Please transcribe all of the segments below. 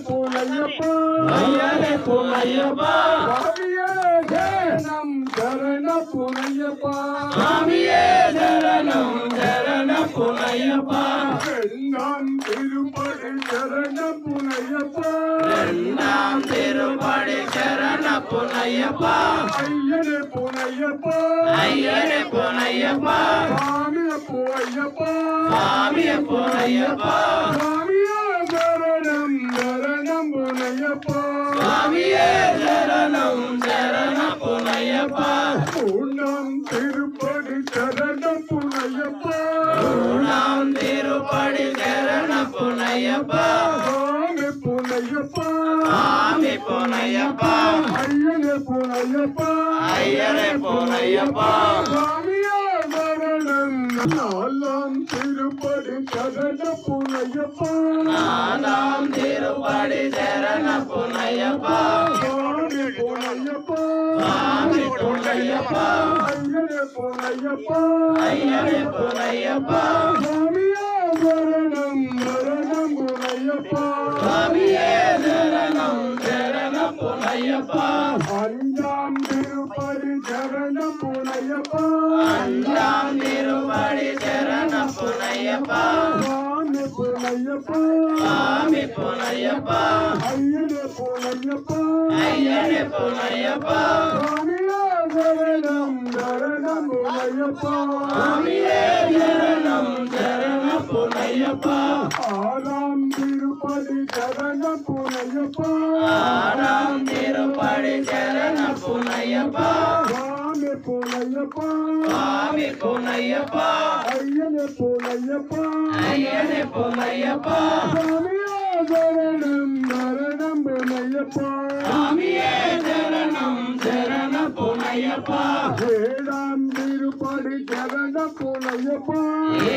புனையப்பா ஐயனே புனையப்பா சுவாமியே சரணம் சரண புனையப்பா சுவாமியே சரணம் சரண புனையப்பா எல்லாம் திருப்படி சரண புனையப்பா இரண்டாம் திருப்படி சரண புனையப்பா ஐயனே புனையப்பா ஐயனே புனையப்பா சுவாமியே புனையப்பா சுவாமியே புனையப்பா சுவாமியே சரணம் சரணம் புனையப்பா சுவாமியே சரணம் சரண புனையப்பா மூணாம் திருப்படி சரண புனையப்பா மூணாம் திருப்படி சரண புனையப்பா சுவாமி புனையப்பா சுவாமி புனையப்பா ஐயனே புனையப்பா ஐயனே புனையப்பா சுவாமியே சரணம் நாலாம் திருப்படி சரண புனையப்பா நாலாம் திருப்படி சரண புனையப்பா சுவாமி புனையப்பா சுவாமி புனையப்பா ஐயனே புனையப்பா ஐயனே புனையப்பா சுவாமியே சரணம் சரணம் புனையப்பா சுவாமியே சரணம் சரண புனையப்பா அஞ்சாம் திருப்படி சரண புனையப்பா அஞ்சாம் திருப்படி சரண புனையப்பா சுவாமி புனையப்பா சுவாமி புனையப்பா ஐயனே புனையப்பா ஐயனே புனையப்பா சுவாமியே சரணம் சரணம் புனையப்பா சுவாமியே சரணம் சரண புனையப்பா ஆறாம் திருப்பதி சரண புனையப்பா ஆறாம் திருப்படி சரண புனையப்பா சுவாமி புனையப்பா சுவாமி புனையப்பா ஐயனே புனையப்பா ஐயனே புனையப்பா சுவாமியே சரணம் சரணம் புனையப்பா சுவாமியே சரணம் சரண புனையப்பா ஏழாம் திருப்படி சரண புனையப்பா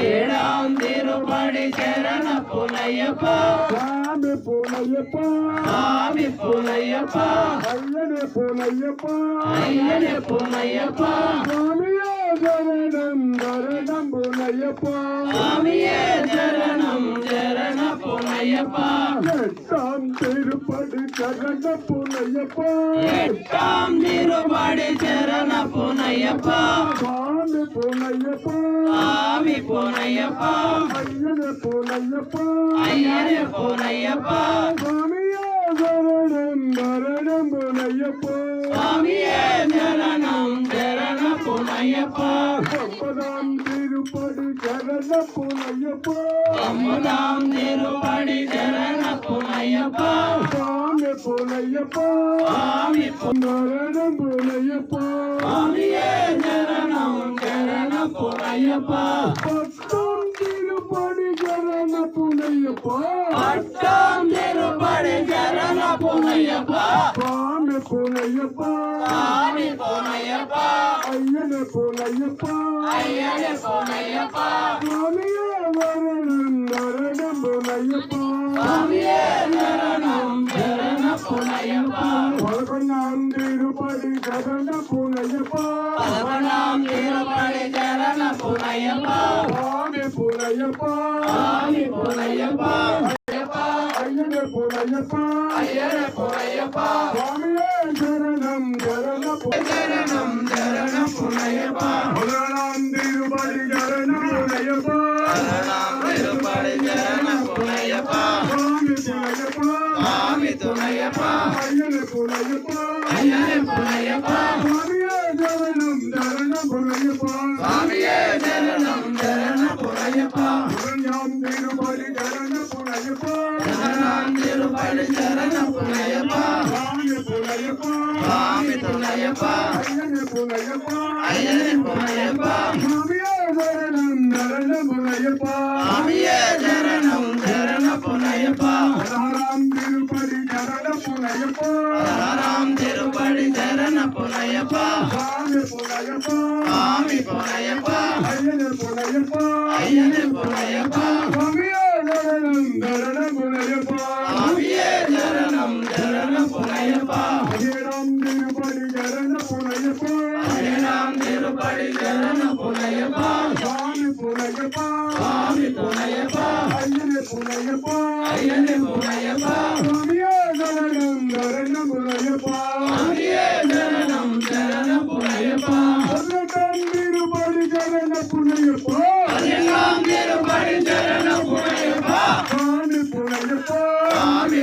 ஏழாம் திருப்படி சரண புனையப்பா சுவாமி புனையப்பா சுவாமி புனையப்பா ஐயனே புனையப்பா ஐயனே புனையப்பா சுவாமியே சரணம் சரணம் புனையப்பா சுவாமியே சரணம் சரண புனையப்பா எட்டாம் திருப்படி சரண புனையப்பா எட்டாம் திருப்படி சரண புனையப்பா சுவாமி புனையப்பா சுவாமி புனையப்பா ஐயனே புனையப்பா ஐயனே புனையப்பா சுவாமியே சரணம் சரணம் புனையப்பா சுவாமியே சரணம் சரண புனையப்பா ஒன்பதாம் திருப்படி சரண புனையப்பா ஒன்பதாம் திருப்படி சரண புனையப்பா சுவாமி புனையப்பா சுவாமி சரணம் புனையப்பா சுவாமியே சரணம் சரண புனையப்பா பத்தாம் திருப்படி சரண புனையப்பா பட்டாம் திருப்படி சரண புனையப்பா சுவாமி புனையப்பா சுவாமி புனையப்பா ஐயனே புனையப்பா ஐயனே புனையப்பா சுவாமியே சரணம் சரணம் புனையப்பா சுவாமியே சரணம் சரண புனையப்பா பதினொன்றாம் திருப்படி சரண புனையப்பா பதினொன்றாம் திருப்படி சரண புனையப்பா சுவாமி புனையப்பா சுவாமி புனையப்பா ஐயனே புனையப்பா ஐயனே புனையப்பா சுவாமியே சரணம் சரண சரணம் சரண புனையப்பா பதினொன்றாம் திருப்படி சரண புனையப்பா சரணம் திருப்படி சரண புனையப்பா சுவாமி புனையப்பா சுவாமி துணையப்பா ஐயனே புனையப்பா ஐயனே புனையப்பா சுவாமியே சரணம் சரண புனையப்பா சுவாமியே சரணம் சரண புனையப்பா பதினொன்றாம் திருப்படி சரண புனையப்பா சரணம் திருப்படி சரண புனையப்பா சுவாமி புனையப்பா சுவாமி துணையப்பா ஐயனே புனையப்பா ஐயனே புனையப்பா சுவாமியே சரணம் சரண புனையப்பா சுவாமியே சரணம் சரண புனையப்பா பதினாறாம் திருப்படி சரண புனையப்பா சரணம் திருப்படி சரண புனையப்பா சுவாமி புனையப்பா சுவாமி புனையப்பா ஐயனே புனையப்பா ஐயனே புனையப்பா சுவாமியே சரணம் சரண புனையப்பா சுவாமியே சரணம் சரண புனையப்பா ஏழாம் திருப்படி சரண புனையப்பா ஏழாம் திருப்படி சரண புனையப்பா சுவாமி புனையப்பா சுவாமி புனையப்பா ஐயனே புனையப்பா ஐயனே புனையப்பா சுவாமியே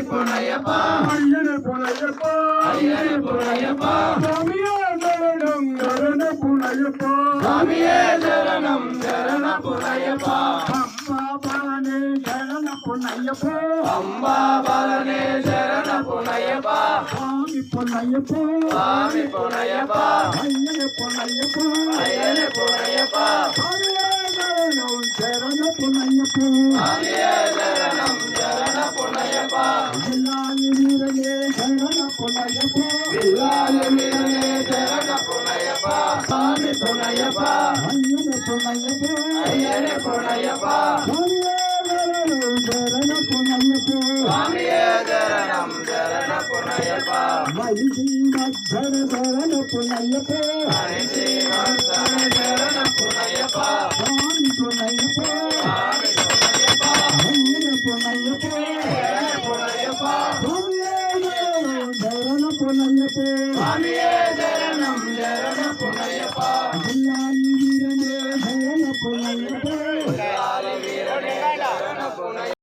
புனையப்பா ஐயனே புனையப்பா ஐயனே புனையப்பா சுவாமியே சரணம் சரண புனையப்பா சுவாமியே சரணம் சரண புனையப்பா அம்மா பலனே சரண புனையப்பா அம்பா பாலனே சரண புனையப்பா சுவாமி புனையப்பா சுவாமி புனையப்பா ஐயனே புனையப்பா ஐயனே புனையப்பா சுவாமியே சரணம் சரண புனையப்பா சுவாமியே சரணம் சரண புனையப்பா எல்லாரி வீரனே சரண புனையப்பா வில்லாலி வீரனே சரண புனையப்பா சுவாமி புனையப்பா ஐயனே புனையப்பா ஐயனே புனையப்பா சுவாமியே சரணம் சரண புனையப்பா சுவாமியே சரணம் சரண புனையப்பா வைதீவத்தர சரண புனையப்பா அனிதி வர்த்தன சரண புனையப்பா சுவாமி புனையப்பா சுவாமி புனையப்பா ஐயனே புனையப்பா